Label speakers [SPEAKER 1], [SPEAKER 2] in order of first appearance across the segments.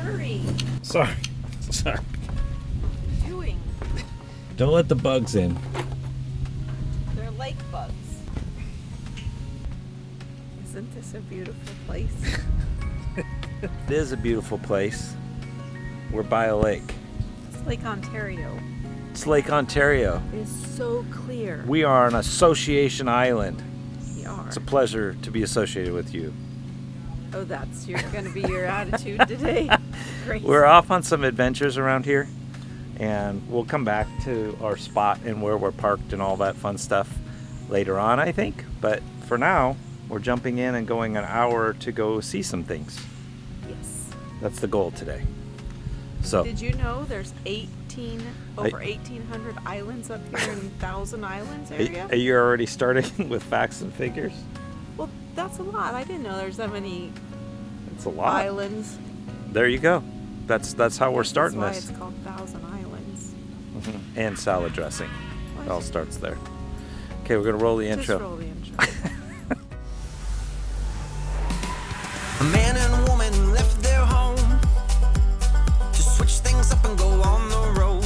[SPEAKER 1] Hurry.
[SPEAKER 2] Sorry. Sorry.
[SPEAKER 1] What are you doing?
[SPEAKER 2] Don't let the bugs in.
[SPEAKER 1] They're lake bugs. Isn't this a beautiful place?
[SPEAKER 2] It is a beautiful place. We're by a lake.
[SPEAKER 1] It's Lake Ontario.
[SPEAKER 2] It's Lake Ontario.
[SPEAKER 1] It is so clear.
[SPEAKER 2] We are on Association Island.
[SPEAKER 1] We are.
[SPEAKER 2] It's a pleasure to be associated with you.
[SPEAKER 1] Oh, that's going to be your attitude today. Great.
[SPEAKER 2] We're off on some adventures around here, and we'll come back to our spot and where we're parked and all that fun stuff later on, I think. But for now, we're jumping in and going an hour to go see some things.
[SPEAKER 1] Yes.
[SPEAKER 2] That's the goal today. So,
[SPEAKER 1] did you know there's over 1,800 islands up here in Thousand Islands area?
[SPEAKER 2] are you already starting with facts and figures?
[SPEAKER 1] Well, that's a lot. I didn't know there's that many
[SPEAKER 2] It's a lot.
[SPEAKER 1] islands.
[SPEAKER 2] There you go. That's how we're starting
[SPEAKER 1] That's why
[SPEAKER 2] this.
[SPEAKER 1] it's called Thousand Islands.
[SPEAKER 2] And salad dressing.
[SPEAKER 1] What?
[SPEAKER 2] It all starts there. Okay, we're gonna roll the intro.
[SPEAKER 1] Just roll the intro.
[SPEAKER 3] A man and woman left their home to switch things up and go on the road.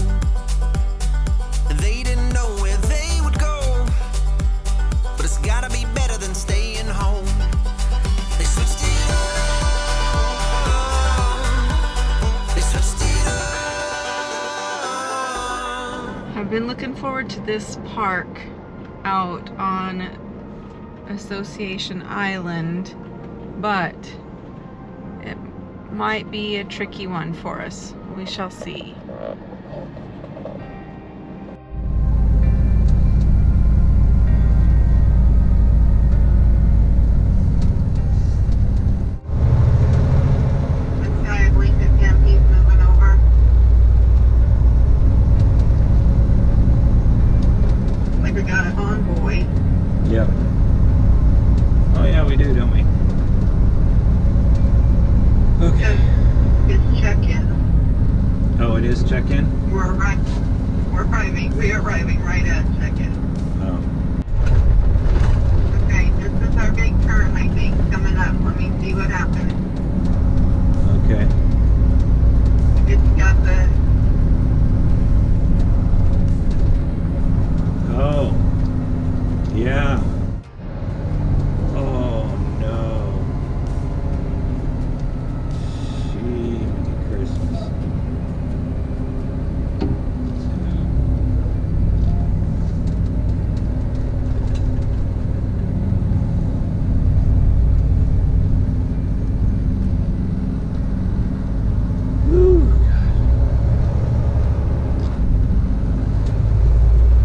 [SPEAKER 3] They didn't know where they would go, but it's gotta be better than staying home. They switched it up. They switched it up.
[SPEAKER 1] I've been looking forward to this park out on Association Island, but it might be a tricky one for us. We shall see.
[SPEAKER 2] Yep. Oh yeah, we do, don't we? Okay.
[SPEAKER 4] It's check-in.
[SPEAKER 2] Oh, it is check-in?
[SPEAKER 4] We're arriving. We are arriving right at check-in.
[SPEAKER 2] Oh.
[SPEAKER 4] Okay, this is our big turn, I think, coming up. Let me see what happens.
[SPEAKER 2] Okay.
[SPEAKER 4] It's got the...
[SPEAKER 2] Oh. Yeah. Oh no. Gee, Christmas. Woo, God.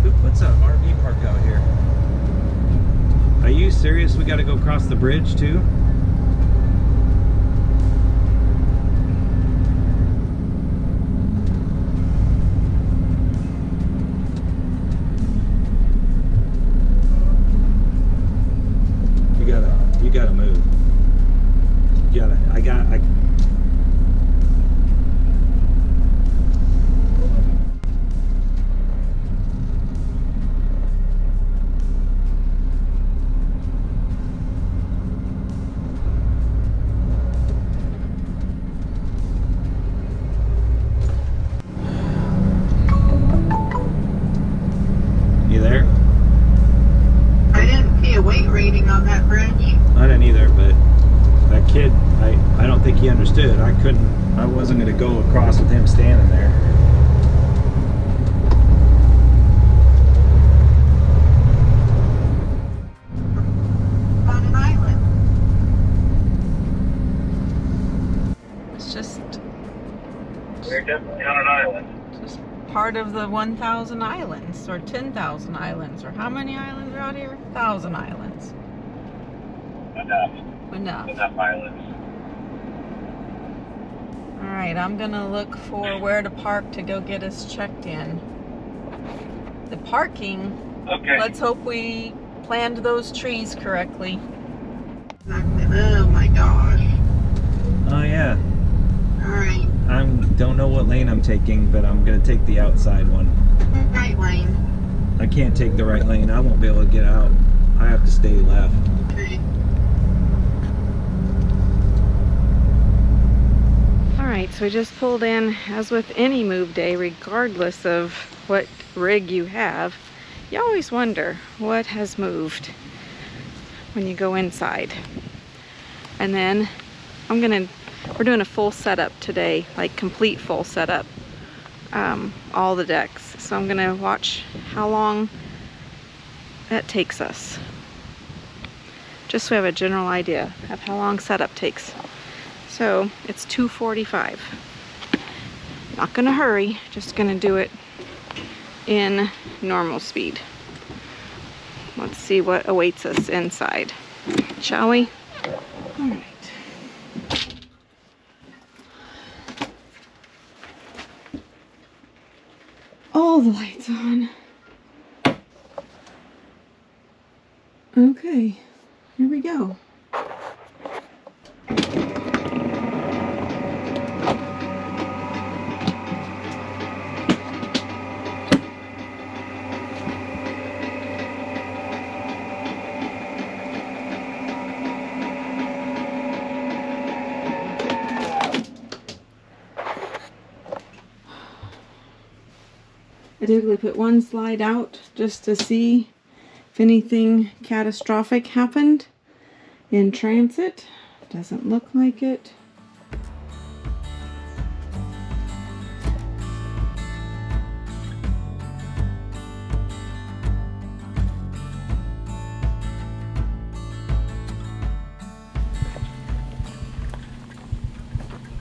[SPEAKER 2] Who puts an RV park out here? Are you serious? We got to go across the bridge too? You gotta move. You there?
[SPEAKER 4] I didn't see a weight rating on that bridge.
[SPEAKER 2] I didn't either, but that kid, I don't think he understood. I wasn't gonna go across with him standing there.
[SPEAKER 4] On an island.
[SPEAKER 1] It's just
[SPEAKER 5] We're definitely on an island.
[SPEAKER 1] part of the 1,000 islands or 10,000 islands, or how many islands are out here? 1,000 islands. Enough.
[SPEAKER 5] Enough islands.
[SPEAKER 1] All right, I'm gonna look for where to park to go get us checked in. The parking,
[SPEAKER 5] Okay.
[SPEAKER 1] let's hope we planned those trees correctly.
[SPEAKER 4] Oh my gosh.
[SPEAKER 2] Oh yeah.
[SPEAKER 4] Alright.
[SPEAKER 2] Don't know what lane I'm taking, but I'm gonna take the outside one.
[SPEAKER 4] Right lane.
[SPEAKER 2] I can't take the right lane. I won't be able to get out. I have to stay left.
[SPEAKER 4] Okay.
[SPEAKER 1] All right, Alright, so we just pulled in. As with any move day, regardless of what rig you have, you always wonder what has moved when you go inside. And then we're doing a full setup today, like complete full setup, all the decks. So I'm gonna watch how long that takes us, just so we have a general idea of how long setup takes. So it's 2:45. Not gonna hurry, just gonna do it in normal speed. Let's see what awaits us inside, shall we? All right. All the lights on. Okay, here we go. I typically put one slide out just to see if anything catastrophic happened in transit. Doesn't look like it.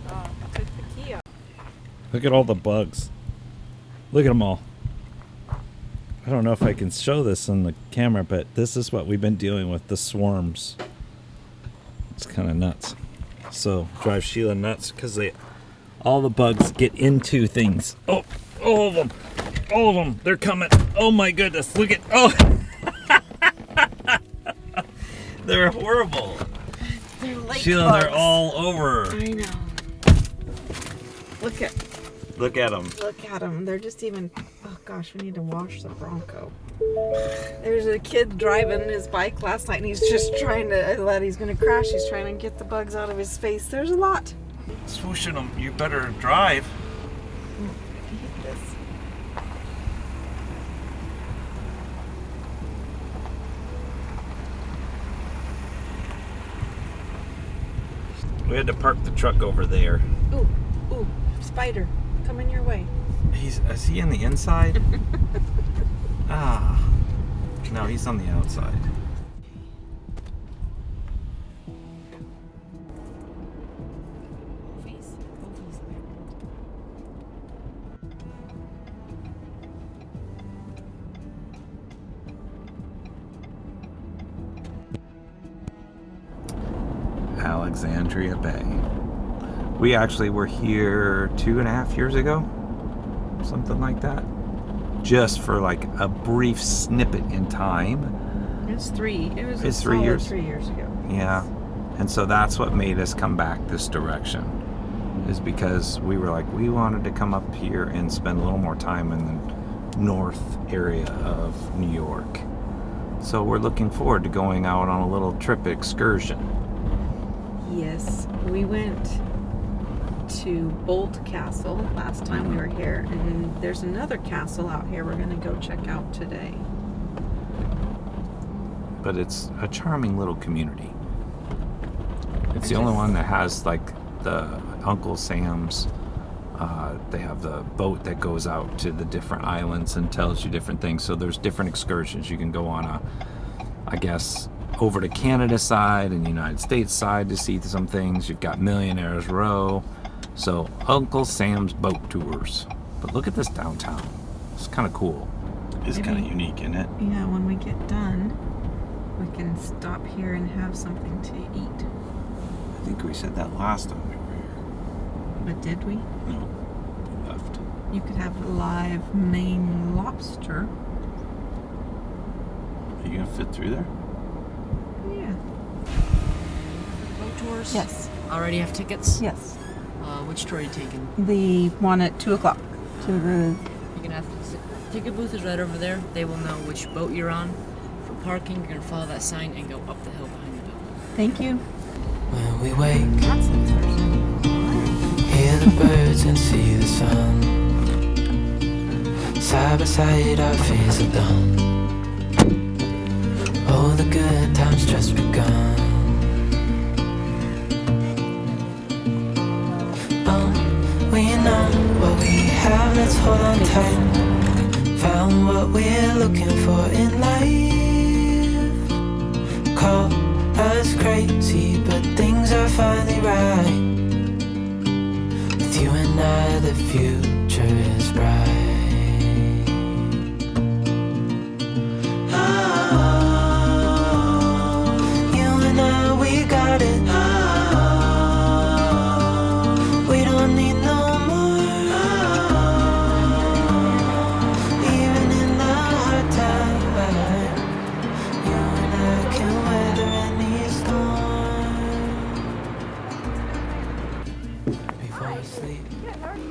[SPEAKER 1] Oh, took the key out.
[SPEAKER 2] Look at all the bugs. Look at them all. I don't know if I can show this on the camera, but this is what we've been dealing with, the swarms. It's kind of nuts. So drives Sheila nuts because all the bugs get into things. Oh, all of them. All of them. They're coming. Oh my goodness. Look at, oh. They're horrible.
[SPEAKER 1] They're like
[SPEAKER 2] Sheila,
[SPEAKER 1] bugs.
[SPEAKER 2] they're all over.
[SPEAKER 1] I know. Look at them. Look at them. They're just even, oh gosh, we need to wash the Bronco. There's a kid driving his bike last night and he's just trying to, he's going to crash. He's trying to get the bugs out of his face. There's a lot.
[SPEAKER 2] Swooshing them. You better drive.
[SPEAKER 1] I hate this.
[SPEAKER 2] We had to park the truck over there.
[SPEAKER 1] Ooh, ooh, spider coming your way.
[SPEAKER 2] Is he in the inside? Ah, no, he's on the outside. Alexandria Bay. We actually were here 2.5 years ago, something like that. Just for like a brief snippet in time.
[SPEAKER 1] It's 3 years.
[SPEAKER 2] It's 3 years.
[SPEAKER 1] 3 years ago.
[SPEAKER 2] Yeah. And so that's what made us come back this direction, is because we were like, we wanted to come up here and spend a little more time in the north area of New York. So we're looking forward to going out on a little trip excursion.
[SPEAKER 1] Yes, we went to Bolt Castle last time we were here, and there's another castle out here we're going to go check out today.
[SPEAKER 2] But it's a charming little community. It's the only one that has like the Uncle Sam's. They have the boat that goes out to the different islands and tells you different things. So there's different excursions. You can go on I guess, over to Canada side and the United States side to see some things. You've got Millionaire's Row. So Uncle Sam's boat tours. But look at this downtown. It's kind of cool. It's kind of unique, isn't it?
[SPEAKER 1] Yeah, when we get done, we can stop here and have something to eat.
[SPEAKER 2] I think we said that last time we were here.
[SPEAKER 1] But did we?
[SPEAKER 2] No, we left.
[SPEAKER 1] You could have live Maine lobster.
[SPEAKER 2] Are you gonna fit through there?
[SPEAKER 1] Yeah.
[SPEAKER 6] Boat tours?
[SPEAKER 1] Yes.
[SPEAKER 6] Already have tickets?
[SPEAKER 1] Yes.
[SPEAKER 6] Which tour are you taking?
[SPEAKER 1] The one at 2 o'clock. To the...
[SPEAKER 6] You're gonna have to. Ticket booth is right over there. They will know which boat you're on. For parking, you're gonna follow that sign and go up the hill behind the building.
[SPEAKER 1] Thank you.
[SPEAKER 3] When we wake,
[SPEAKER 1] That's interesting.
[SPEAKER 3] hear the birds
[SPEAKER 7] clouds and see the sun. Side by side our fears are done. All the good times just begun. We know what we have, let's hold on tight. Found what we're looking for in life. Call us crazy, but things are finally right. With you and I, the future is bright. You and I, we got it. We don't need no more. Even in the hard time, you and I can weather any storm. Before you sleep.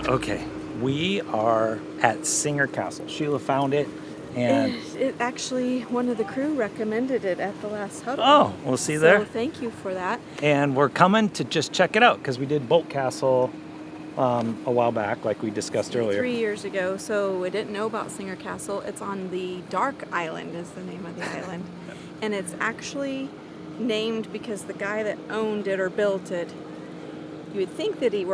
[SPEAKER 2] Okay, we are at Singer Castle. Sheila found it, and
[SPEAKER 1] It actually, one of the crew recommended it at the last huddle.
[SPEAKER 2] oh, we'll see there.
[SPEAKER 1] So thank you for that.
[SPEAKER 2] And we're coming to just check it out because we did Boat Castle a while back, like we discussed earlier.
[SPEAKER 1] 3 years ago, so we didn't know about Singer Castle. It's on the Dark Island is the name of the island. And it's actually named because the guy that owned it or built it, you would think that he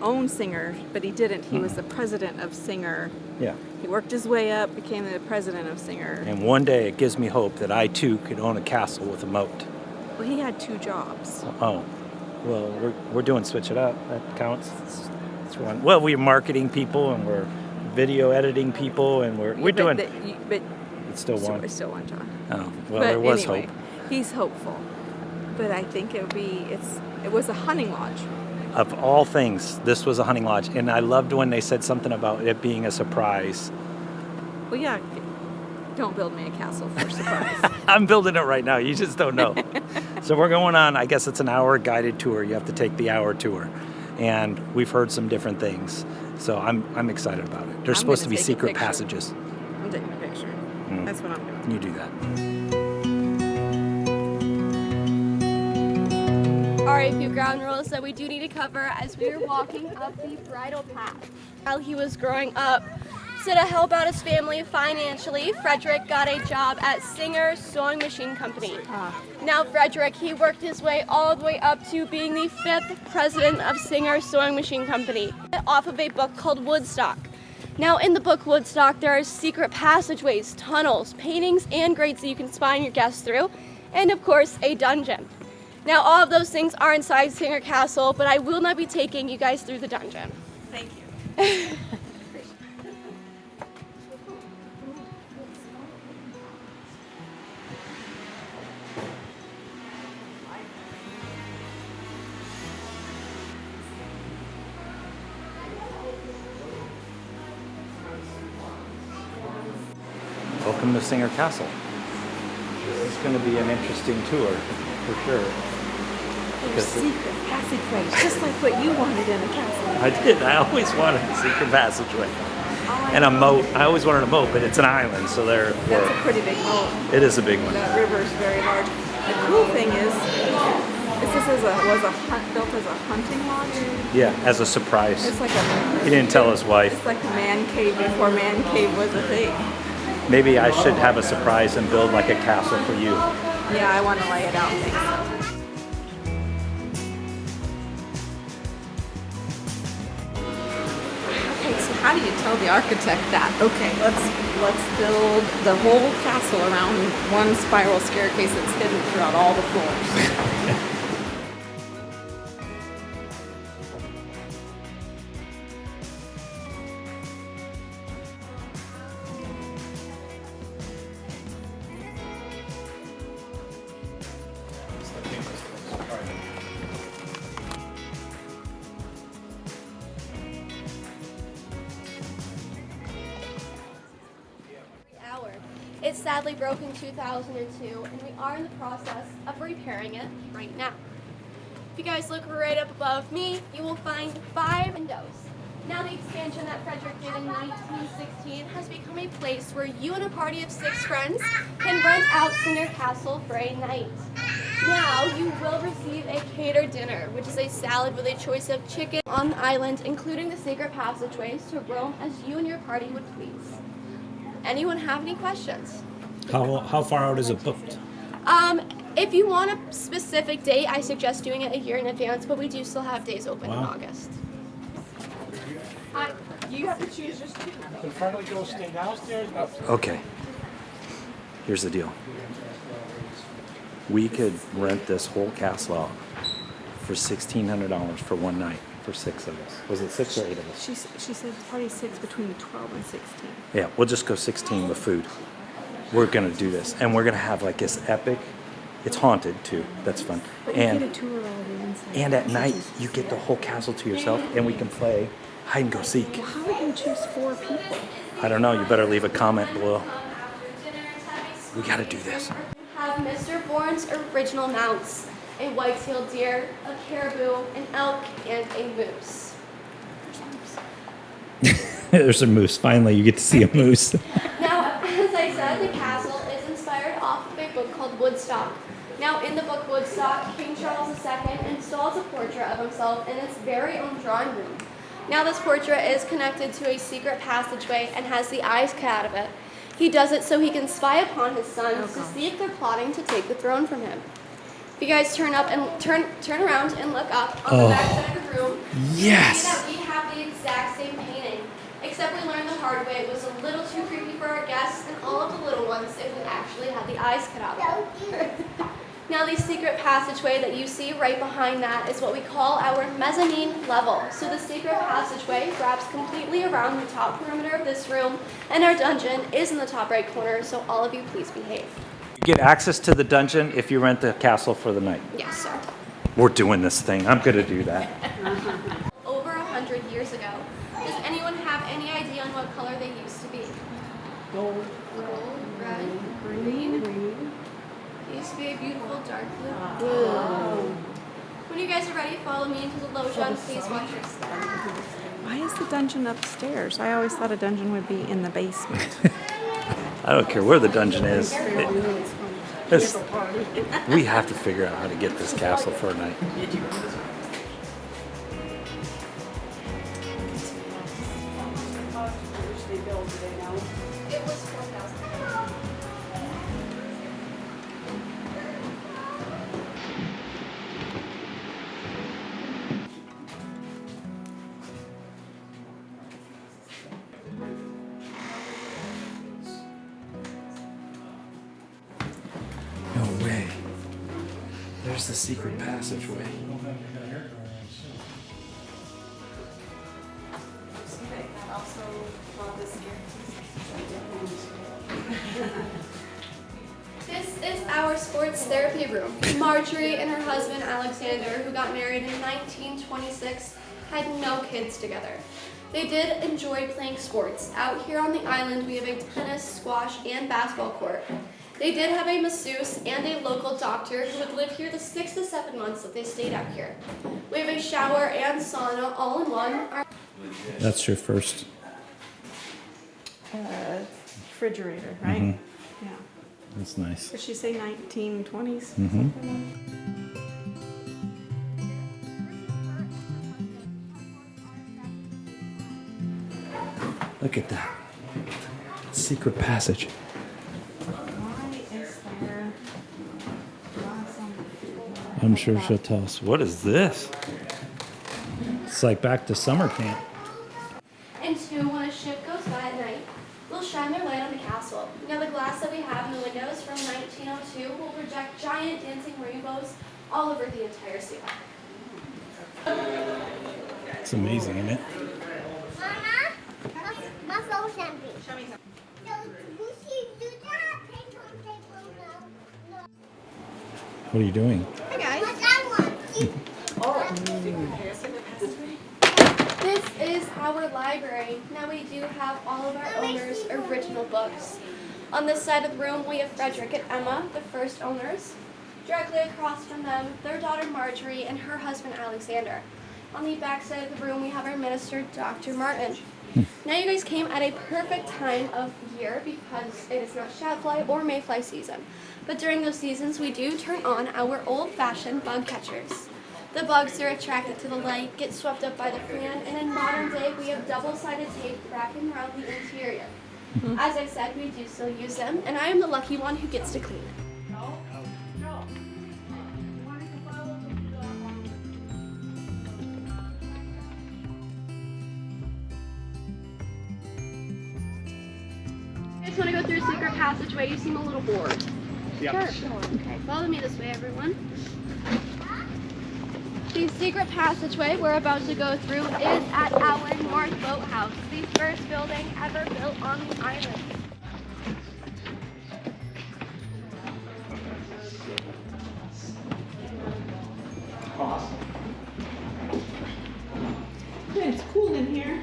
[SPEAKER 1] owned Singer, but he didn't. He was the president of Singer.
[SPEAKER 2] Yeah.
[SPEAKER 1] He worked his way up, became the president of Singer.
[SPEAKER 2] And one day it gives me hope that I too could own a castle with a moat.
[SPEAKER 1] Well, he had 2 jobs.
[SPEAKER 2] Oh, well, we're doing Switch It Up. That counts. It's one. Well, we're marketing people and we're video editing people and we're doing.
[SPEAKER 1] But
[SPEAKER 2] It's still one.
[SPEAKER 1] It's still one job.
[SPEAKER 2] Oh, well,
[SPEAKER 1] But
[SPEAKER 2] there was
[SPEAKER 1] anyway,
[SPEAKER 2] hope.
[SPEAKER 1] He's hopeful. But I think it was a hunting lodge.
[SPEAKER 2] Of all things, this was a hunting lodge, and I loved when they said something about it being a surprise.
[SPEAKER 1] Well, yeah, don't build me a castle for surprise.
[SPEAKER 2] I'm building it right now. You just don't know. So we're going on, I guess it's an hour guided tour. You have to take the hour tour. And we've heard some different things. So I'm excited about it. There's supposed to be
[SPEAKER 1] take a
[SPEAKER 2] secret
[SPEAKER 1] picture.
[SPEAKER 2] passages.
[SPEAKER 1] I'm taking a picture. That's what I'm doing.
[SPEAKER 2] You do that.
[SPEAKER 8] Alright, a few ground rules that we do need to cover as we are walking up the bridle path. While he was growing up, so to help out his family financially, Frederick got a job at Singer Sewing Machine Company. Now Frederick, he worked his way all the way up to being the 5th president of Singer Sewing Machine Company, off of a book called Woodstock. Now in the book Woodstock, there are secret passageways, tunnels, paintings, and grates that you can spy your guests through, and of course, a dungeon. Now all of those things are inside Singer Castle, but I will not be taking you guys through the dungeon.
[SPEAKER 1] Thank you.
[SPEAKER 2] Welcome to Singer Castle. This is going to be an interesting tour, for sure.
[SPEAKER 1] There's secret passageways, just like what you wanted in a castle.
[SPEAKER 2] I did. I always wanted a secret passageway. And a moat. I always wanted a moat, but it's an island, so
[SPEAKER 1] That's a pretty big moat.
[SPEAKER 2] it is a big one.
[SPEAKER 1] The river is very large. The cool thing is this was built as a hunting lodge.
[SPEAKER 2] Yeah, as a surprise.
[SPEAKER 1] It's like
[SPEAKER 2] He didn't tell his wife.
[SPEAKER 1] It's like a man cave before man cave was a thing.
[SPEAKER 2] Maybe I should have a surprise and build like a castle for you.
[SPEAKER 1] Yeah, I want to lay it out and things. Okay, so how do you tell the architect that? Okay, let's build the whole castle around one spiral staircase that's hidden throughout all the floors.
[SPEAKER 8] It sadly broke in 2002, and we are in the process of repairing it right now. If you guys look right up above me, you will find 5 windows. Now the expansion that Frederick did in 1916 has become a place where you and a party of 6 friends can rent out Singer Castle for a night. Now you will receive a catered dinner, which is a salad with a choice of chicken on the island, including the secret passageways to roam as you and your party would please. Anyone have any questions?
[SPEAKER 2] How far out is it booked?
[SPEAKER 8] If you want a specific date, I suggest doing it a year in advance, but we do still have days open in August.
[SPEAKER 4] You have to choose just two.
[SPEAKER 5] The front of the go stay downstairs.
[SPEAKER 2] Okay. Here's the deal. We could rent this whole castle out for $1,600 for one night for 6 of us. Was it 6 or 8 of us?
[SPEAKER 1] She said party 6 between 12 and 16.
[SPEAKER 2] Yeah, we'll just go 16 with food. We're gonna do this, and we're gonna have like this epic. It's haunted too. That's fun.
[SPEAKER 1] But you get a tour all the inside.
[SPEAKER 2] And at night you get the whole castle to yourself, and we can play hide and go seek.
[SPEAKER 1] How are we going to choose 4 people?
[SPEAKER 2] I don't know. You better leave a comment below. We gotta do this.
[SPEAKER 8] Have Mr. Bourne's original mounts, a white-tailed deer, a caribou, an elk, and a moose.
[SPEAKER 2] There's a moose. Finally, you get to see a moose.
[SPEAKER 8] Now, as I said, the castle is inspired off of a book called Woodstock. Now, in the book Woodstock, King Charles II installs a portrait of himself in his very own drawing room. Now, this portrait is connected to a secret passageway and has the eyes cut out of it. He does it so he can spy upon his sons to see if they're plotting to take the throne from him. If you guys turn around and look up on the back side of the room,
[SPEAKER 2] Yes.
[SPEAKER 8] you see that we have the exact same painting. Except we learned the hard way it was a little too creepy for our guests and all of the little ones if we actually had the eyes cut out of it. Now the secret passageway that you see right behind that is what we call our mezzanine level. So the secret passageway wraps completely around the top perimeter of this room, and our dungeon is in the top right corner, so all of you please behave.
[SPEAKER 2] You get access to the dungeon if you rent the castle for the night.
[SPEAKER 8] Yes, sir.
[SPEAKER 2] We're doing this thing. I'm gonna do that.
[SPEAKER 8] Over 100 years ago. Does anyone have any idea on what color they used to be?
[SPEAKER 4] Gold.
[SPEAKER 8] Gold, red, green. It used to be a beautiful dark blue. When you guys are ready, follow me into the Lojan. Please watch your step.
[SPEAKER 1] Why is the dungeon upstairs? I always thought a dungeon would be in the basement.
[SPEAKER 2] I don't care where the dungeon is. We have to figure out how to get this castle for a night.
[SPEAKER 8] It was 4,000.
[SPEAKER 2] No way. There's the secret passageway.
[SPEAKER 8] This is our sports therapy room. Marjorie and her husband Alexander, who got married in 1926, had no kids together. They did enjoy playing sports. Out here on the island, we have a tennis, squash, and basketball court. They did have a masseuse and a local doctor who would live here the 6 to 7 months that they stayed out here. We have a shower and sauna all in one.
[SPEAKER 2] That's your first.
[SPEAKER 1] Refrigerator, right? Yeah.
[SPEAKER 2] That's nice.
[SPEAKER 1] Did she say 1920s?
[SPEAKER 2] Look at that. Secret passage.
[SPEAKER 1] Why is there
[SPEAKER 2] I'm sure she'll tell us. What is this? It's like back to summer camp.
[SPEAKER 8] And 2, when a ship goes by at night, will shine their light on the castle. Now the glass that we have in the windows from 1902 will project giant dancing rainbows all over the entire ceiling.
[SPEAKER 2] It's amazing, isn't it?
[SPEAKER 9] That's all champagne. Show me some.
[SPEAKER 2] What are you doing?
[SPEAKER 8] Hi guys. This is our library. Now we do have all of our owners' original books. On this side of the room we have Frederick and Emma, the first owners. Directly across from them, their daughter Marjorie and her husband Alexander. On the back side of the room we have our minister, Dr. Martin. Now you guys came at a perfect time of year because it is not shadfly or mayfly season. But during those seasons, we do turn on our old-fashioned bug catchers. The bugs are attracted to the light, get swept up by the fan, and in modern day, we have double-sided tape wrapping around the interior. As I said, we do still use them, and I am the lucky one who gets to clean it. I just want to go through a secret passageway. You seem a little bored.
[SPEAKER 5] Yep.
[SPEAKER 8] Sure. Okay, follow me this way, everyone. The secret passageway we're about to go through is at our North Boathouse, the first building ever built on the island.
[SPEAKER 5] Awesome.
[SPEAKER 4] It's cool in here.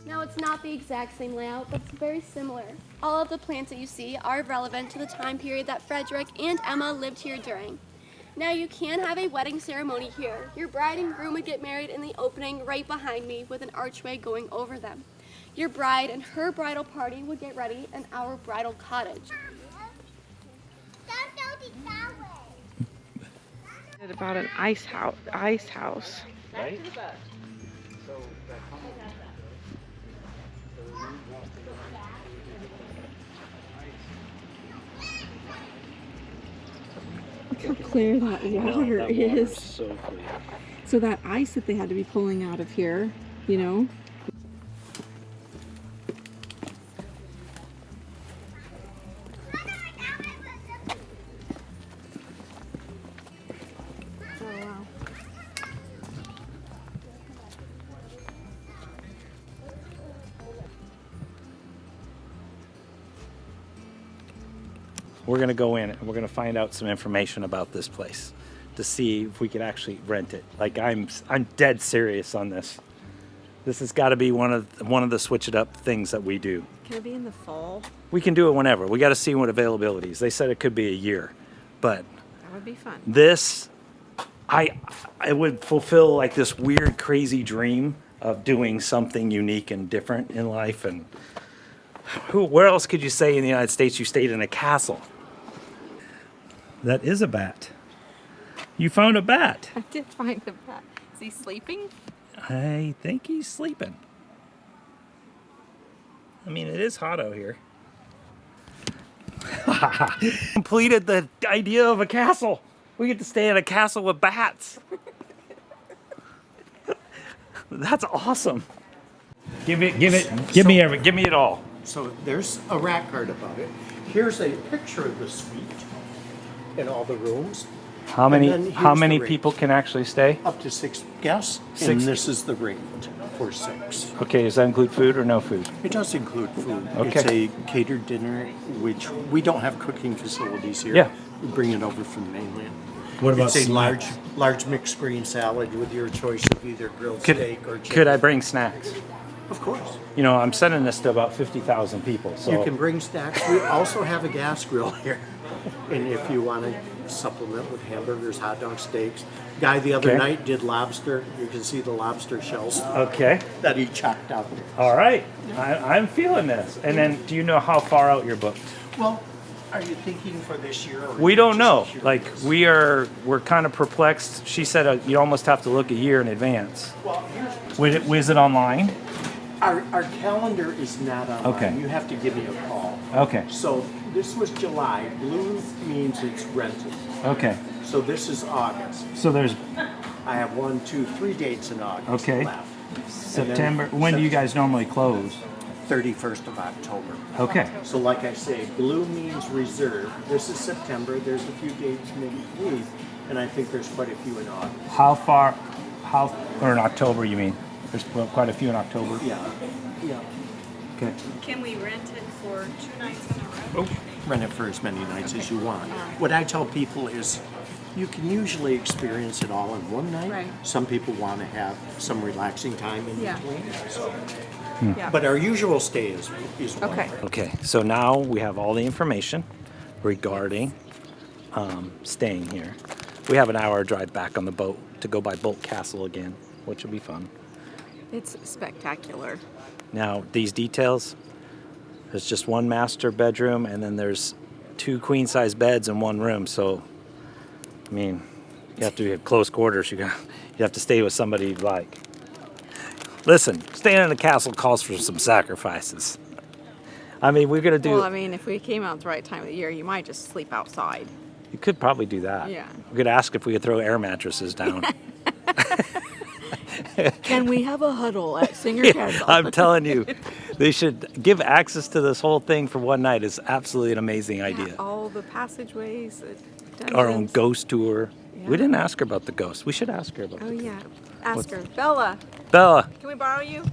[SPEAKER 8] Now it's not the exact same layout, but it's very similar. All of the plants that you see are relevant to the time period that Frederick and Emma lived here during. Now you can have a wedding ceremony here. Your bride and groom would get married in the opening right behind me with an archway going over them. Your bride and her bridal party would get ready in our bridal cottage.
[SPEAKER 1] About an ice house.
[SPEAKER 2] Right?
[SPEAKER 1] Look how clear that water is.
[SPEAKER 2] So clear.
[SPEAKER 1] So that ice that they had to be pulling out of here, you know? Oh, wow.
[SPEAKER 2] We're gonna go in and we're gonna find out some information about this place to see if we could actually rent it. Like I'm dead serious on this. This has got to be one of the switch it up things that we do.
[SPEAKER 1] Can it be in the fall?
[SPEAKER 2] We can do it whenever. We got to see what availability is. They said it could be a year, but
[SPEAKER 1] That would be fun.
[SPEAKER 2] this, it would fulfill like this weird, crazy dream of doing something unique and different in life. And where else could you say in the United States you stayed in a castle? That is a bat. You found a bat.
[SPEAKER 1] I did find the bat. Is he sleeping?
[SPEAKER 2] I think he's sleeping. I mean, it is hot out here. Completed the idea of a castle. We get to stay in a castle with bats. That's awesome. Give me it all.
[SPEAKER 10] So there's a rack card about it. Here's a picture of the suite and all the rooms.
[SPEAKER 2] How
[SPEAKER 10] And then
[SPEAKER 2] many
[SPEAKER 10] here's the rate.
[SPEAKER 2] people can actually stay?
[SPEAKER 10] Up to 6 guests,
[SPEAKER 2] 6.
[SPEAKER 10] and this is the rate for 6.
[SPEAKER 2] Okay, does that include food or no food?
[SPEAKER 10] It does include food.
[SPEAKER 2] Okay.
[SPEAKER 10] It's a catered dinner, which we don't have cooking facilities here.
[SPEAKER 2] Yeah.
[SPEAKER 10] We bring it over from the mainland.
[SPEAKER 2] What
[SPEAKER 10] It's a large mixed green salad with your choice of either grilled steak or chicken.
[SPEAKER 2] Could I bring snacks?
[SPEAKER 10] Of course.
[SPEAKER 2] You know, I'm sending this to about 50,000 people. So
[SPEAKER 10] You can bring snacks. We also have a gas grill here. And if you want to supplement with hamburgers, hot dogs, steaks. Guy the other
[SPEAKER 2] Okay.
[SPEAKER 10] night did lobster. You can see the lobster shells
[SPEAKER 2] Okay.
[SPEAKER 10] that he chucked out.
[SPEAKER 2] All right. I'm feeling this. And then, do you know how far out you're booked?
[SPEAKER 10] Well, are you thinking for this year? Or
[SPEAKER 2] We don't
[SPEAKER 10] just
[SPEAKER 2] know.
[SPEAKER 10] this year?
[SPEAKER 2] Like we're kind of perplexed. She said you almost have to look a year in advance.
[SPEAKER 10] Well, here's
[SPEAKER 2] Was it online?
[SPEAKER 10] our calendar is not online.
[SPEAKER 2] Okay.
[SPEAKER 10] You have to give me a call.
[SPEAKER 2] Okay.
[SPEAKER 10] So this was July. Blue means it's rented.
[SPEAKER 2] Okay.
[SPEAKER 10] So this is August.
[SPEAKER 2] So there's
[SPEAKER 10] I have 1, 2, 3 dates in August
[SPEAKER 2] Okay.
[SPEAKER 10] left.
[SPEAKER 2] September. When do you guys normally close?
[SPEAKER 10] 31st of October.
[SPEAKER 2] Okay.
[SPEAKER 10] So like I say, blue means reserved. This is September. There's a few dates maybe week, and I think there's quite a few in August.
[SPEAKER 2] Or in October, you mean? There's quite a few in October.
[SPEAKER 10] Yeah. Yeah.
[SPEAKER 2] Okay.
[SPEAKER 11] Can we rent it for 2 nights in a row?
[SPEAKER 10] Rent it for as many nights as you want. What I tell people is you can usually experience it all in one night.
[SPEAKER 11] Right.
[SPEAKER 10] Some people want to have some relaxing time in
[SPEAKER 11] Yeah.
[SPEAKER 10] between. So
[SPEAKER 1] Yeah.
[SPEAKER 10] But our usual stay is one
[SPEAKER 1] Okay.
[SPEAKER 10] night.
[SPEAKER 2] Okay, so now we have all the information regarding staying here. We have an hour drive back on the boat to go by Boat Castle again, which will be fun.
[SPEAKER 1] It's spectacular.
[SPEAKER 2] Now, these details, there's just one master bedroom and then there's 2 queen-size beds in one room. So, I mean, you have to be at close quarters. You have to stay with somebody you like. Listen, staying in a castle calls for some sacrifices. I mean, we're gonna do.
[SPEAKER 1] Well, I mean, if we came out at the right time of the year, you might just sleep outside.
[SPEAKER 2] You could probably do that.
[SPEAKER 1] Yeah.
[SPEAKER 2] We could ask if we could throw air mattresses down.
[SPEAKER 1] Can we have a huddle at Singer Castle?
[SPEAKER 2] I'm telling you, they should give access to this whole thing for one night. It's absolutely an amazing idea.
[SPEAKER 1] All the passageways.
[SPEAKER 2] Our own ghost tour.
[SPEAKER 1] Yeah.
[SPEAKER 2] We didn't ask her about the ghost. We should ask her about
[SPEAKER 1] Oh,
[SPEAKER 2] the
[SPEAKER 1] yeah.
[SPEAKER 2] ghost.
[SPEAKER 1] Ask her. Bella,
[SPEAKER 2] Bella.
[SPEAKER 1] can we borrow you?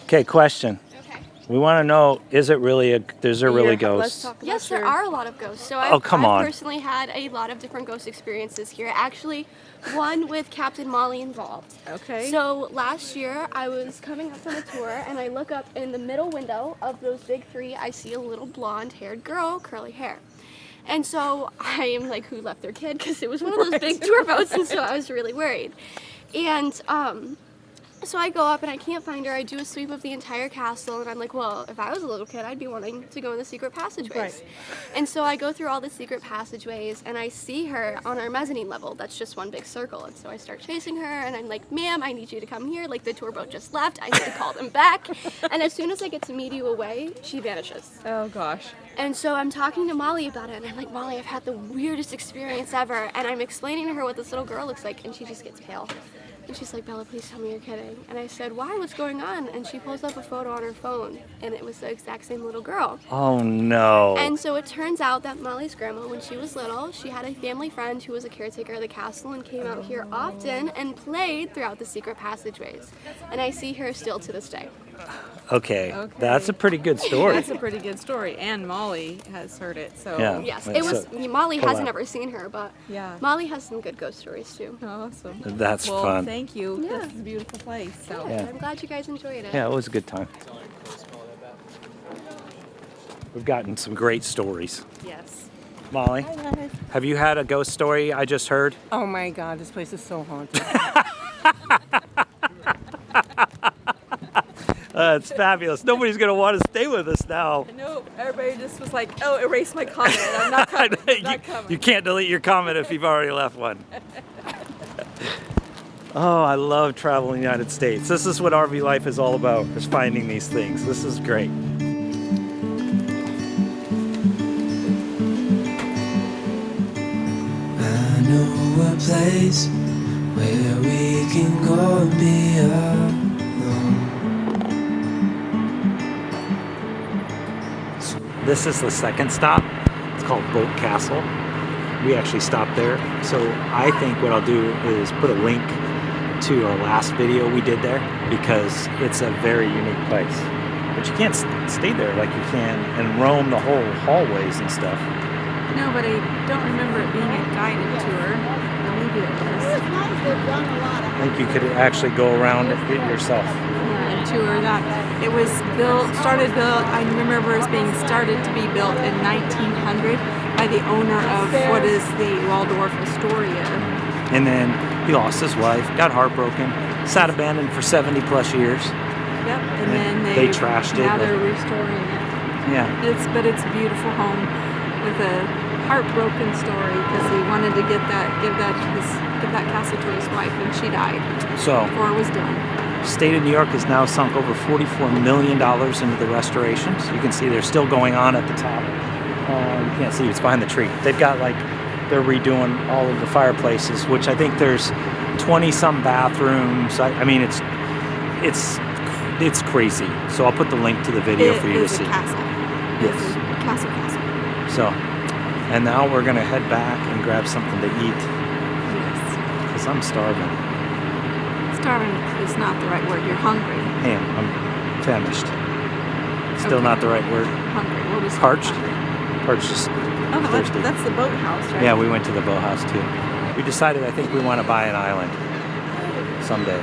[SPEAKER 2] Okay, question.
[SPEAKER 8] Okay.
[SPEAKER 2] We want to know, is there really
[SPEAKER 1] Let's
[SPEAKER 2] ghosts?
[SPEAKER 1] talk about
[SPEAKER 8] Yes, there
[SPEAKER 1] your-
[SPEAKER 8] are a lot of ghosts. So
[SPEAKER 2] Oh, come on.
[SPEAKER 8] I've personally had a lot of different ghost experiences here. Actually, one with Captain Molly involved.
[SPEAKER 1] Okay.
[SPEAKER 8] So last year, I was coming up from a tour, and I look up in the middle window of those big 3. I see a little blonde-haired girl, curly hair. And so I am like, who left their kid? Because it was one of those big tour boats, and so I was really worried. And so I go up and I can't find her. I do a sweep of the entire castle, and I'm like, well, if I was a little kid, I'd be wanting to go in the secret passageways.
[SPEAKER 1] Right.
[SPEAKER 8] And so I go through all the secret passageways, and I see her on our mezzanine level. That's just one big circle. And so I start chasing her, and I'm like, ma'am, I need you to come here. Like, the tour boat just left. I need to call them back. And as soon as I get to meet you away, she vanishes.
[SPEAKER 1] Oh, gosh.
[SPEAKER 8] And so I'm talking to Molly about it, and I'm like, Molly, I've had the weirdest experience ever. And I'm explaining to her what this little girl looks like, and she just gets pale. And she's like, Bella, please tell me you're kidding. And I said, why? What's going on? And she pulls up a photo on her phone, and it was the exact same little girl.
[SPEAKER 2] Oh, no.
[SPEAKER 8] And so it turns out that Molly's grandma, when she was little, she had a family friend who was a caretaker of the castle and came out here often and played throughout the secret passageways. And I see her still to this day.
[SPEAKER 2] Okay, that's a pretty good story.
[SPEAKER 1] That's a pretty good story, and Molly has heard it, so...
[SPEAKER 2] Yeah.
[SPEAKER 8] Yes,
[SPEAKER 2] Wait,
[SPEAKER 8] it was.
[SPEAKER 2] so-
[SPEAKER 8] Molly
[SPEAKER 2] pull
[SPEAKER 8] hasn't
[SPEAKER 2] out.
[SPEAKER 8] ever seen her, but
[SPEAKER 1] Yeah.
[SPEAKER 8] Molly has some good ghost stories too.
[SPEAKER 1] Awesome.
[SPEAKER 2] That's
[SPEAKER 1] well,
[SPEAKER 2] fun.
[SPEAKER 1] thank you.
[SPEAKER 8] Yeah.
[SPEAKER 1] This is a beautiful place, so...
[SPEAKER 2] Yeah.
[SPEAKER 8] I'm glad you guys enjoyed it.
[SPEAKER 2] Yeah, it was a good time. We've gotten some great stories.
[SPEAKER 1] Yes.
[SPEAKER 2] Molly, have you had a ghost story I just heard?
[SPEAKER 12] Oh my God, this place is so haunted.
[SPEAKER 2] It's fabulous. Nobody's going to want to stay with us now.
[SPEAKER 1] No, everybody just was like, oh, erase my comment. I'm not coming. I'm not coming.
[SPEAKER 2] You can't delete your comment if you've already left one. Oh, I love traveling the United States. This is what RV life is all about, is finding these things. This is great.
[SPEAKER 7] I know a place where we can go and be alone.
[SPEAKER 2] This is the second stop. It's called Boat Castle. We actually stopped there. So I think what I'll do is put a link to our last video we did there, because it's a very unique place. But you can't stay there like you can and roam the whole hallways and stuff.
[SPEAKER 1] No, but I don't remember it being a guided tour. Maybe it was.
[SPEAKER 2] I think you could actually go around it yourself.
[SPEAKER 1] Yeah, a tour that it was started built. I remember it being started to be built in 1900 by the owner of what is the Waldorf Astoria.
[SPEAKER 2] And then he lost his wife, got heartbroken, sat abandoned for 70 plus years.
[SPEAKER 1] Yep, and then
[SPEAKER 2] they trashed it.
[SPEAKER 1] Now they're restoring it.
[SPEAKER 2] Yeah.
[SPEAKER 1] It's a beautiful home with a heartbroken story because he wanted to give that castle to his wife, and she died
[SPEAKER 2] So
[SPEAKER 1] before it was done.
[SPEAKER 2] State of New York has now sunk over $44 million into the restorations. You can see they're still going on at the top. You can't see, it's behind the tree. They've got they're redoing all of the fireplaces, which I think there's 20-some bathrooms. I mean, it's crazy. So I'll put the link to the video for you to see.
[SPEAKER 1] It is a castle.
[SPEAKER 2] Yes.
[SPEAKER 1] It's a castle.
[SPEAKER 2] So, and now we're gonna head back and grab something to eat,
[SPEAKER 1] Yes.
[SPEAKER 2] because I'm starving.
[SPEAKER 1] Starving is not the right word. You're hungry.
[SPEAKER 2] I'm famished. Still
[SPEAKER 1] Okay.
[SPEAKER 2] not the right word.
[SPEAKER 1] Hungry. What was
[SPEAKER 2] Parched?
[SPEAKER 1] hungry?
[SPEAKER 2] Parched, just
[SPEAKER 1] Oh,
[SPEAKER 2] thirsty.
[SPEAKER 1] that's the boathouse, right?
[SPEAKER 2] Yeah, we went to the boathouse too. We decided I think we want to buy an island someday.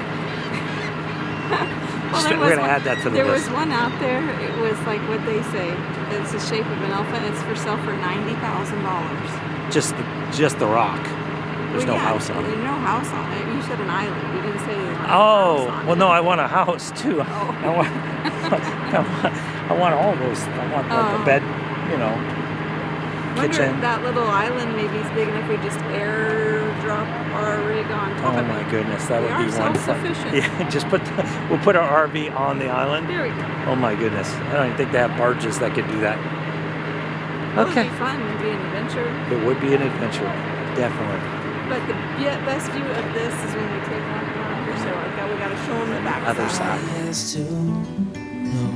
[SPEAKER 2] We're gonna add that to the
[SPEAKER 1] There
[SPEAKER 2] list.
[SPEAKER 1] was one out there. It was like what they say. It's the shape of an elephant. It's for sale for $90,000.
[SPEAKER 2] Just the rock. There's no house on it.
[SPEAKER 1] There's no house on it. You said an island. You didn't say a house
[SPEAKER 2] Oh,
[SPEAKER 1] on
[SPEAKER 2] well,
[SPEAKER 1] it.
[SPEAKER 2] no, I want a house too.
[SPEAKER 1] Oh.
[SPEAKER 2] I want all those. I want like a bed, you know,
[SPEAKER 1] Wonder
[SPEAKER 2] kitchen.
[SPEAKER 1] if that little island maybe is big enough we just airdrop our rig on top
[SPEAKER 2] Oh
[SPEAKER 1] of it.
[SPEAKER 2] my goodness, that
[SPEAKER 1] We
[SPEAKER 2] would
[SPEAKER 1] are
[SPEAKER 2] be one fun.
[SPEAKER 1] self-sufficient.
[SPEAKER 2] Yeah, just we'll put our RV on the island.
[SPEAKER 1] There we go.
[SPEAKER 2] Oh my goodness, I don't even think they have barges that could do that.
[SPEAKER 1] It
[SPEAKER 2] Okay.
[SPEAKER 1] would be fun. It would be an adventure.
[SPEAKER 2] It would be an adventure, definitely.
[SPEAKER 1] But the best view of this is when we take one around here. So we got to show them the back
[SPEAKER 2] Other side.
[SPEAKER 7] Is to know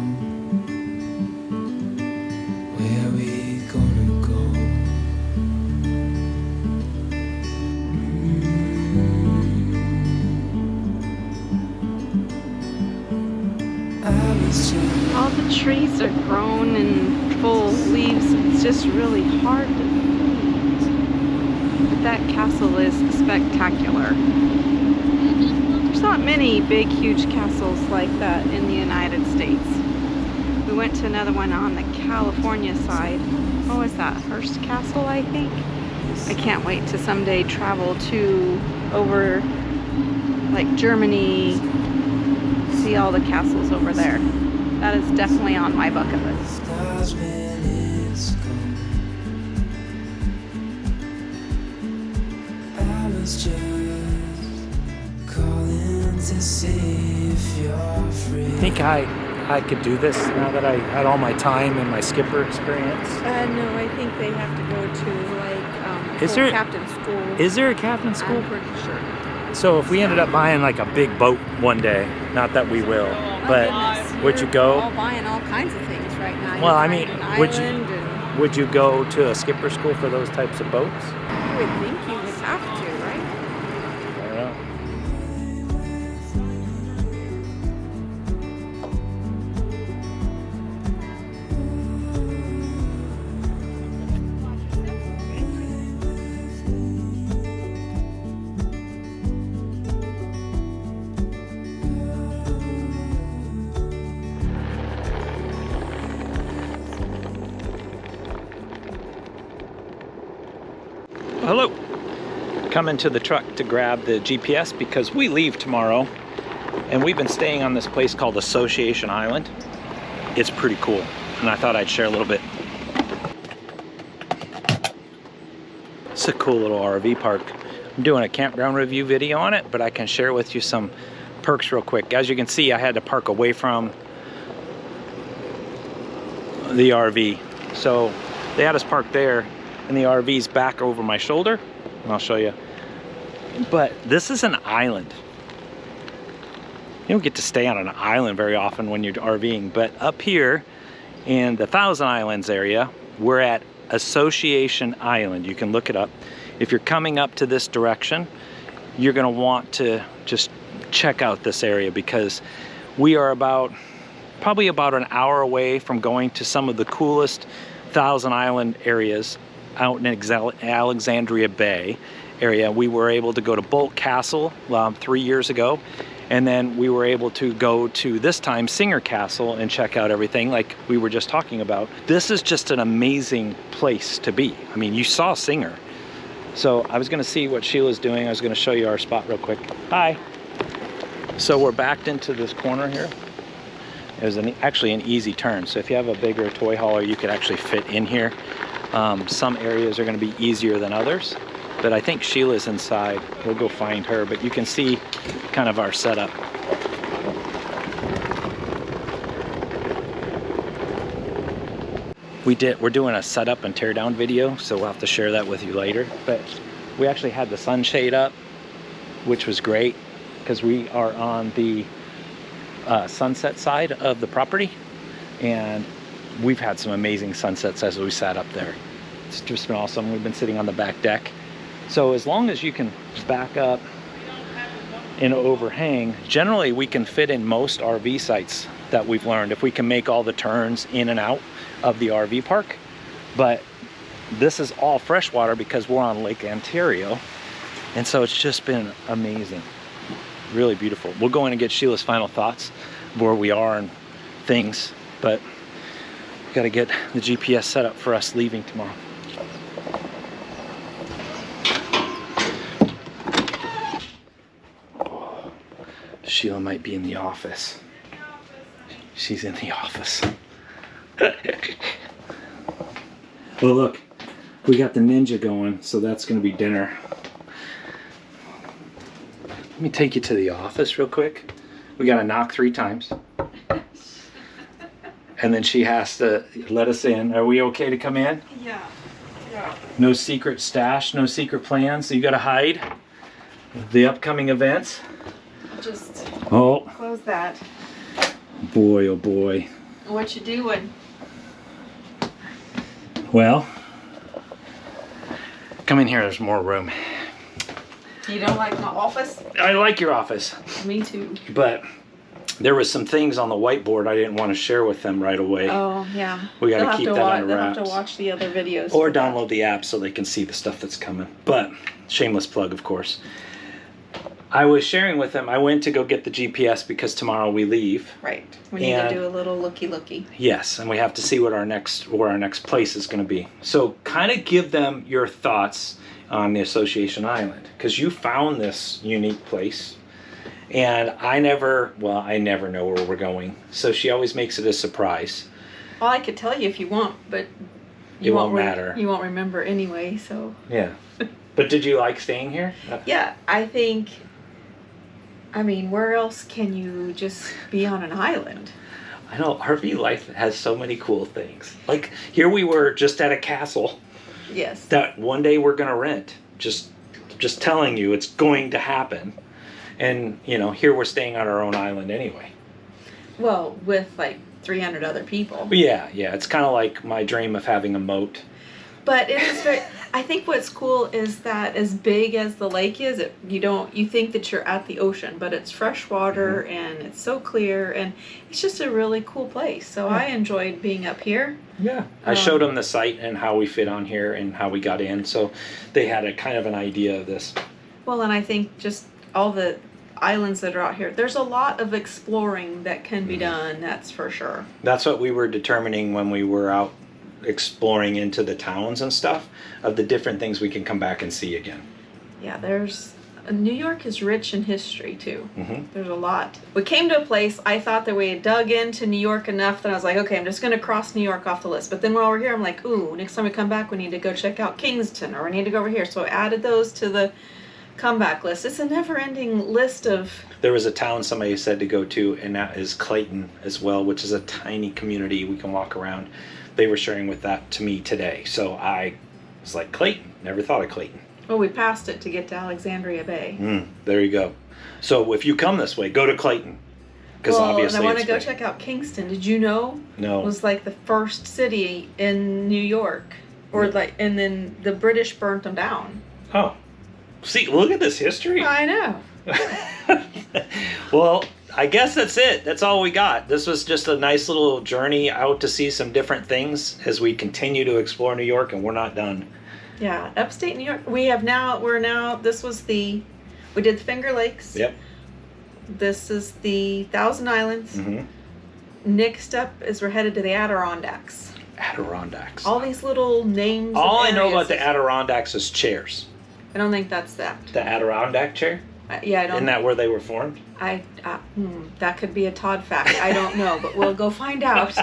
[SPEAKER 7] where we gonna go.
[SPEAKER 1] All the trees are grown and full of leaves. It's just really hard to see. But that castle is spectacular. There's not many big, huge castles like that in the United States. We went to another one on the California side. What was that? Hearst Castle, I think? I can't wait to someday travel to over like Germany, see all the castles over there. That is definitely on my bucket list.
[SPEAKER 7] Stars when it's gone. I was just calling to see if you're free.
[SPEAKER 2] I think I could do this now that I had all my time and my skipper experience.
[SPEAKER 1] No, I think they have to go to like
[SPEAKER 2] Is there-
[SPEAKER 1] captain school.
[SPEAKER 2] Is there a captain school?
[SPEAKER 1] I'm pretty sure.
[SPEAKER 2] So if we ended up buying like a big boat one day, not that we will, but would you
[SPEAKER 1] All
[SPEAKER 2] go?
[SPEAKER 1] buying all kinds of things right now.
[SPEAKER 2] Well, I
[SPEAKER 1] You're
[SPEAKER 2] mean,
[SPEAKER 1] buying an
[SPEAKER 2] would you-
[SPEAKER 1] island and
[SPEAKER 2] Would you go to a skipper school for those types of boats?
[SPEAKER 1] I would think you would have to, right?
[SPEAKER 2] I don't know. Hello. Coming to the truck to grab the GPS because we leave tomorrow, and we've been staying on this place called Association Island. It's pretty cool, and I thought I'd share a little bit. It's a cool little RV park. I'm doing a campground review video on it, but I can share with you some perks real quick. As you can see, I had to park away from the RV. So they had us parked there, and the RV's back over my shoulder, and I'll show you. But this is an island. You don't get to stay on an island very often when you're RVing, but up here in the Thousand Islands area, we're at Association Island. You can look it up. If you're coming up to this direction, you're gonna want to just check out this area because we are probably about an hour away from going to some of the coolest Thousand Island areas out in Alexandria Bay area. We were able to go to Bolt Castle 3 years ago, and then we were able to go to, this time, Singer Castle and check out everything like we were just talking about. This is just an amazing place to be. I mean, you saw Singer. So I was gonna see what Sheila's doing. I was gonna show you our spot real quick. Hi. So we're backed into this corner here. It was actually an easy turn. So if you have a bigger toy hauler, you could actually fit in here. Some areas are going to be easier than others, but I think Sheila's inside. We'll go find her, but you can see kind of our setup. We're doing a setup and tear down video, so we'll have to share that with you later. But we actually had the sunshade up, which was great because we are on the sunset side of the property, and we've had some amazing sunsets as we sat up there. It's just been awesome. We've been sitting on the back deck. So as long as you can back up and overhang, generally we can fit in most RV sites that we've learned if we can make all the turns in and out of the RV park. But this is all freshwater because we're on Lake Ontario, and so it's just been amazing. Really beautiful. We'll go in and get Sheila's final thoughts, where we are and things, but we got to get the GPS set up for us leaving tomorrow. Sheila might be in the office. She's in the office. Well, look, we got the Ninja going, so that's going to be dinner. Let me take you to the office real quick. We got to knock 3 times. And then she has to let us in. Are we okay to come in?
[SPEAKER 1] Yeah. Yeah.
[SPEAKER 2] No secret stash, no secret plans. So you got to hide the upcoming events.
[SPEAKER 1] Just
[SPEAKER 2] Oh,
[SPEAKER 1] close that.
[SPEAKER 2] boy, oh boy.
[SPEAKER 1] What you doing?
[SPEAKER 2] Well, come in here, there's more room.
[SPEAKER 1] You don't like my office?
[SPEAKER 2] I like your office,
[SPEAKER 1] Me too.
[SPEAKER 2] but there was some things on the whiteboard I didn't want to share with them right away.
[SPEAKER 1] Oh, yeah.
[SPEAKER 2] We got
[SPEAKER 1] They'll
[SPEAKER 2] to
[SPEAKER 1] have
[SPEAKER 2] keep
[SPEAKER 1] to
[SPEAKER 2] that
[SPEAKER 1] watch,
[SPEAKER 2] under
[SPEAKER 1] they'll
[SPEAKER 2] wraps.
[SPEAKER 1] have to watch the other videos.
[SPEAKER 2] Or
[SPEAKER 1] for that.
[SPEAKER 2] download the app so they can see the stuff that's coming. But, shameless plug, of course. I was sharing with them, I went to go get the GPS because tomorrow we leave.
[SPEAKER 1] Right. We need
[SPEAKER 2] And-
[SPEAKER 1] to do a little looky-looky.
[SPEAKER 2] Yes, and we have to see what where our next place is going to be. So kind of give them your thoughts on the Association Island, because you found this unique place, and I never know where we're going. So she always makes it a surprise.
[SPEAKER 1] Well, I could tell you if you want, but
[SPEAKER 2] It won't matter.
[SPEAKER 1] You won't remember anyway, so.
[SPEAKER 2] Yeah. But did you like staying here?
[SPEAKER 1] Yeah, I mean, where else can you just be on an island?
[SPEAKER 2] I know, RV life has so many cool things. Like here we were just at a castle
[SPEAKER 1] Yes.
[SPEAKER 2] that one day we're going to rent. Just telling you it's going to happen. And, you know, here we're staying on our own island anyway.
[SPEAKER 1] Well, with like 300 other people.
[SPEAKER 2] But yeah, it's kind of like my dream of having a moat.
[SPEAKER 1] But it is very, I think what's cool is that as big as the lake is, you think that you're at the ocean, but it's fresh water and it's so clear and it's just a really cool place. So I enjoyed being up here.
[SPEAKER 2] Yeah. I showed them the site and how we fit on here and how we got in. So they had a kind of an idea of this.
[SPEAKER 1] Well, and I think just all the islands that are out here, there's a lot of exploring that can be done, that's for sure.
[SPEAKER 2] That's what we were determining when we were out exploring into the towns and stuff, of the different things we can come back and see again.
[SPEAKER 1] Yeah, New York is rich in history too.
[SPEAKER 2] Mm-hmm.
[SPEAKER 1] There's a lot. We came to a place, I thought that we had dug into New York enough that I was like, okay, I'm just going to cross New York off the list. But then while we're here, I'm like, ooh, next time we come back, we need to go check out Kingston, or we need to go over here. So I added those to the comeback list. It's a never-ending list of...
[SPEAKER 2] There was a town somebody said to go to, and that is Clayton as well, which is a tiny community we can walk around. They were sharing with that to me today. So I was like, Clayton, never thought of Clayton.
[SPEAKER 1] Well, we passed it to get to Alexandria Bay.
[SPEAKER 2] There you go. So if you come this way, go to Clayton. Because obviously
[SPEAKER 1] and I want to
[SPEAKER 2] it's
[SPEAKER 1] go
[SPEAKER 2] big.
[SPEAKER 1] check out Kingston. Did you know?
[SPEAKER 2] No.
[SPEAKER 1] It was like the first city in New York. And then the British burnt them down.
[SPEAKER 2] Oh. See, look at this history.
[SPEAKER 1] I know.
[SPEAKER 2] Well, I guess that's it. That's all we got. This was just a nice little journey out to see some different things as we continue to explore New York, and we're not done.
[SPEAKER 1] Yeah, upstate New York. We did the Finger Lakes.
[SPEAKER 2] Yep.
[SPEAKER 1] This is the Thousand Islands.
[SPEAKER 2] Mm-hmm.
[SPEAKER 1] Next up is we're headed to the Adirondacks.
[SPEAKER 2] Adirondacks.
[SPEAKER 1] All these little names.
[SPEAKER 2] All
[SPEAKER 1] of
[SPEAKER 2] I know
[SPEAKER 1] areas.
[SPEAKER 2] about the Adirondacks is chairs.
[SPEAKER 1] I don't think that's that.
[SPEAKER 2] The Adirondack chair?
[SPEAKER 1] Yeah, I don't.
[SPEAKER 2] Isn't that where they were formed?
[SPEAKER 1] That could be a Todd fact. I don't know, but we'll go find out.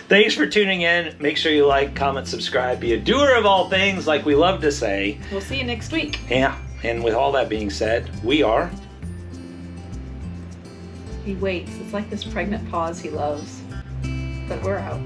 [SPEAKER 2] Thanks for tuning in. Make sure you like, comment, subscribe. Be a doer of all things, like we love to say.
[SPEAKER 1] We'll see you next week.
[SPEAKER 2] Yeah, and with all that being said, we are...
[SPEAKER 1] He waits. It's like this pregnant pause he loves. But we're out.